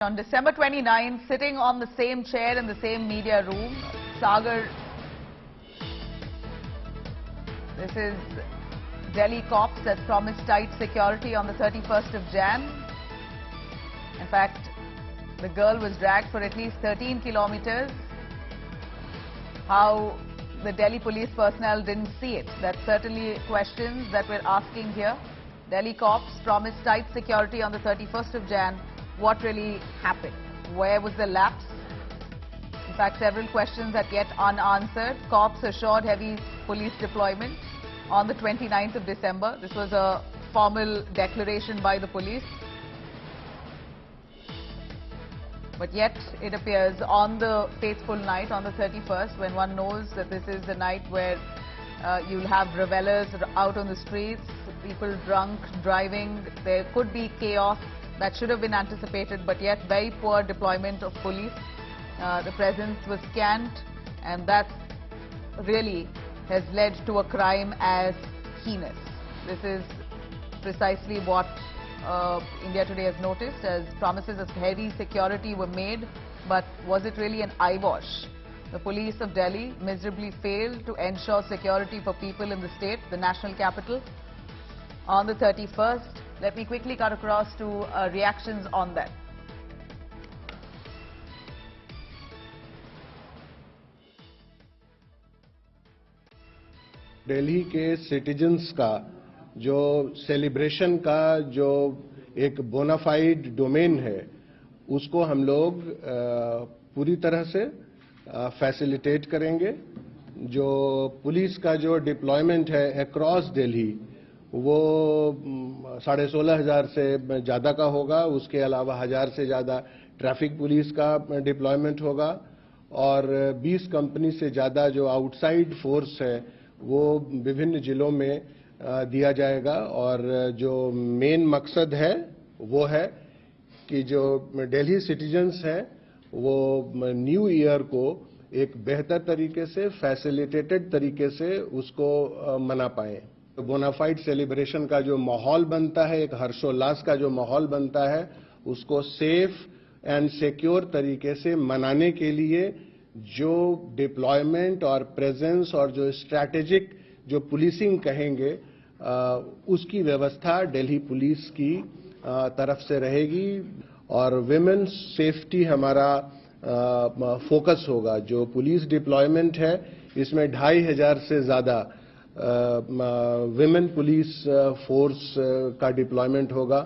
On December 29, sitting on the same chair in the same media room, Sagar. This is Delhi cops that promised tight security on the 31st of Jan. In fact, the girl was dragged for at least 13 kilometers. How the Delhi police personnel didn't see it. That's certainly questions that we're asking here. Delhi cops promised tight security on the 31st of Jan. What really happened? Where was the lapse? In fact, several questions are yet unanswered. Cops assured heavy police deployment on the 29th of December. This was a formal declaration by the police. But yet, it appears on the fateful night, on the 31st, when one knows that this is the night where you'll have revelers out on the streets, people drunk, driving, there could be chaos. That should have been anticipated, but yet very poor deployment of police. The presence was scant, and that really has led to a crime as heinous. This is precisely what India Today has noticed, as promises of heavy security were made, but was it really an eyewash? The police of Delhi miserably failed to ensure security for people in the state, the national capital, on the 31st. Let me quickly cut across to reactions on that. Delhi के citizens का जो celebration का जो एक bonafide domain है, उसको हम लोग पूरी तरह से फैसिलिटेट करेंगे. जो पुलिस का जो डिप्लॉयमेंट है अक्रॉस दिल्ली, वो 16,500 से ज़्यादा का होगा. उसके अलावा 1000 से ज़्यादा ट्रैफिक पुलिस का डिप्लॉयमेंट होगा और 20 कंपनी से ज़्यादा जो आउटसाइड फोर्स है वो विभिन्न जिलों में दिया जाएगा. और जो मेन मकसद है वो है कि जो दिल्ली सिटीजन्स हैं वो न्यू ईयर को एक बेहतर तरीके से, फैसिलिटेटेड तरीके से उसको मना पाएँ. बोनाफाइड सेलिब्रेशन का जो माहौल बनता है, एक हर्षोल्लास का जो माहौल बनता है, उसको सेफ एंड सिक्योर तरीके से मनाने के लिए जो डिप्लॉयमेंट और प्रेजेंस और जो स्ट्रैटेजिक जो पुलिसिंग कहेंगे, उसकी व्यवस्था दिल्ली पुलिस की तरफ से रहेगी. और विमेन्स सेफ्टी हमारा फोकस होगा. जो पुलिस डिप्लॉयमेंट है, इसमें 2500 से ज़्यादा विमेन पुलिस फोर्स का डिप्लॉयमेंट होगा.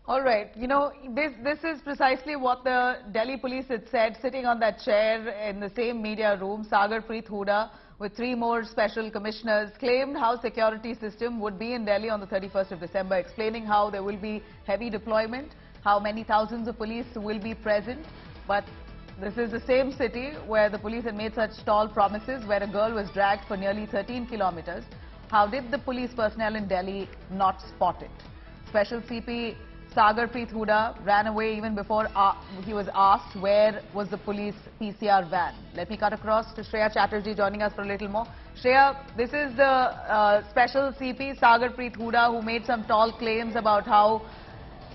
All right, you know, this is precisely what the Delhi police had said, sitting on that chair in the same media room. Sagar Huda, with 3 more special commissioners, claimed how security system would be in Delhi on the 31st of December, explaining how there will be heavy deployment, how many thousands of police will be present. But this is the same city where the police had made such tall promises, where a girl was dragged for nearly 13 kilometers. How did the police personnel in Delhi not spot it? Special CP Sagar Huda ran away even before he was asked where was the police PCR van. Let me cut across to Shreya Chatterjee joining us for a little more. Shreya, this is the special CP Sagar Huda who made some tall claims about how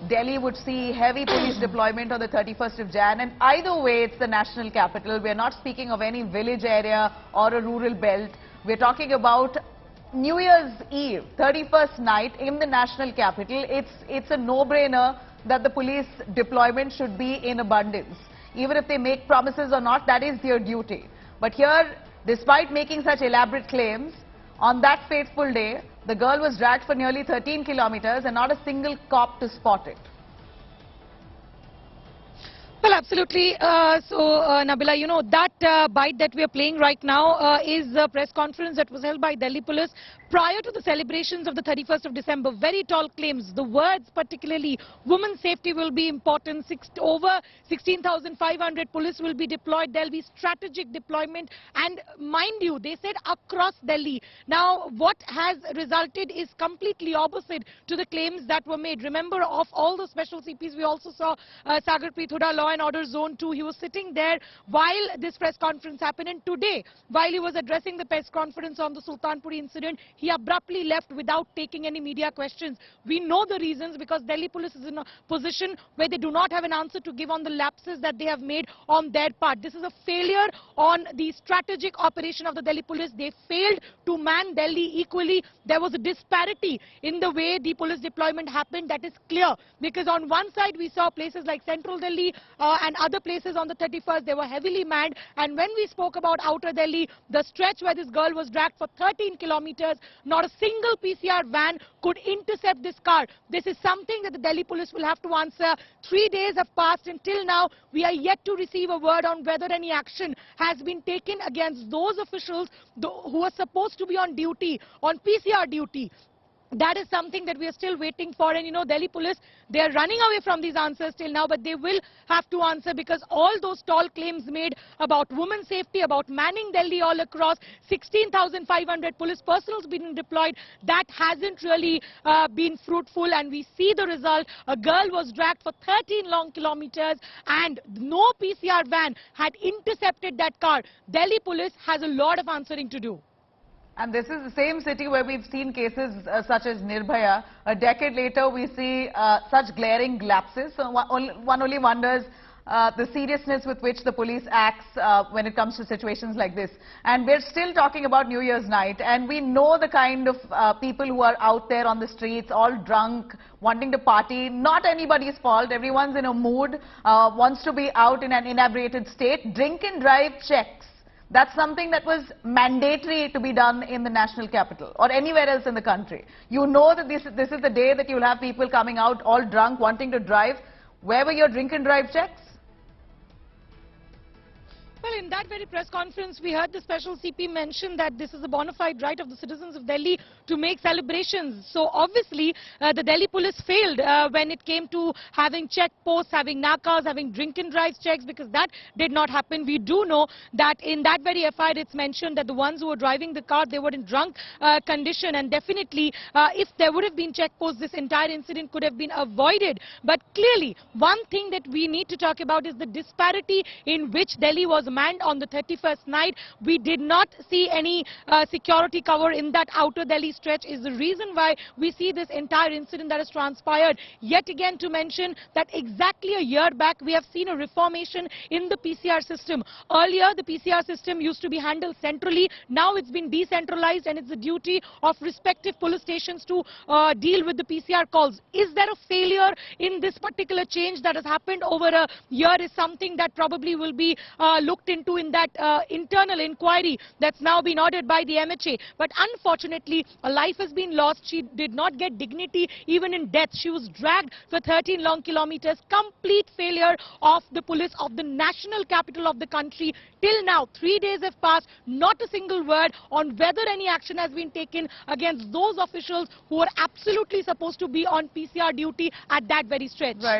Delhi would see heavy police deployment on the 31st of Jan, and either way it's the national capital. We're not speaking of any village area or a rural belt. We're talking about New Year's Eve, 31st night in the national capital. It's a no-brainer that the police deployment should be in abundance. Even if they make promises or not, that is their duty. But here, despite making such elaborate claims, on that fateful day, the girl was dragged for nearly 13 kilometers and not a single cop to spot it. Well, absolutely. Nabila, you know, that bite that we are playing right now is a press conference that was held by Delhi police prior to the celebrations of the 31st of December. Very tall claims. The words particularly, women's safety will be important. Over 16,500 police will be deployed. There will be strategic deployment. And mind you, they said across Delhi. Now, what has resulted is completely opposite to the claims that were made. Remember, of all the special CPs, we also saw Sagar Huda, law and order zone 2. He was sitting there while this press conference happened, and today, while he was addressing the press conference on the Sultanpuri incident, he abruptly left without taking any media questions. We know the reasons, because Delhi police is in a position where they do not have an answer to give on the lapses that they have made on their part. This is a failure on the strategic operation of the Delhi police. They failed to man Delhi equally. There was a disparity in the way the police deployment happened. That is clear, because on one side we saw places like Central Delhi and other places on the 31st, they were heavily manned. And when we spoke about Outer Delhi, the stretch where this girl was dragged for 13 kilometers, not a single PCR van could intercept this car. This is something that the Delhi police will have to answer. 3 days have passed. Until now, we are yet to receive a word on whether any action has been taken against those officials who are supposed to be on duty, on PCR duty. That is something that we are still waiting for. And you know, Delhi police, they are running away from these answers till now, but they will have to answer, because all those tall claims made about women's safety, about manning Delhi all across, 16,500 police personnel being deployed, that hasn't really been fruitful. And we see the result. A girl was dragged for 13 long kilometers and no PCR van had intercepted that car. Delhi police has a lot of answering to do. And this is the same city where we've seen cases such as Nirbhaya. A decade later, we see such glaring lapses. So one only wonders the seriousness with which the police acts when it comes to situations like this. And we're still talking about New Year's night, and we know the kind of people who are out there on the streets, all drunk, wanting to party. Not anybody's fault. Everyone's in a mood, wants to be out in an inebriated state. Drink and drive checks. That's something that was mandatory to be done in the national capital or anywhere else in the country. You know that this is the day that you'll have people coming out all drunk, wanting to drive. Where were your drink and drive checks? Well, in that very press conference, we heard the special CP mention that this is a bona fide right of the citizens of Delhi to make celebrations. So obviously, the Delhi police failed when it came to having checkposts, having nakas, having drink and drive checks, because that did not happen. We do know that in that very FIR, it's mentioned that the ones who were driving the car, they were in drunk condition. And definitely, if there would have been checkposts, this entire incident could have been avoided. But clearly, one thing that we need to talk about is the disparity in which Delhi was manned on the 31st night. We did not see any security cover in that Outer Delhi stretch, is the reason why we see this entire incident that has transpired. Yet again, to mention that exactly a year back, we have seen a reformation in the PCR system. Earlier, the PCR system used to be handled centrally. Now it's been decentralized, and it's the duty of respective police stations to deal with the PCR calls. Is there a failure in this particular change that has happened over a year? Is something that probably will be looked into in that internal inquiry that's now been ordered by the MHA. But unfortunately, a life has been lost. She did not get dignity even in death. She was dragged for 13 long kilometers. Complete failure of the police of the national capital of the country. Till now, 3 days have passed. Not a single word on whether any action has been taken against those officials who are absolutely supposed to be on PCR duty at that very stretch. Right.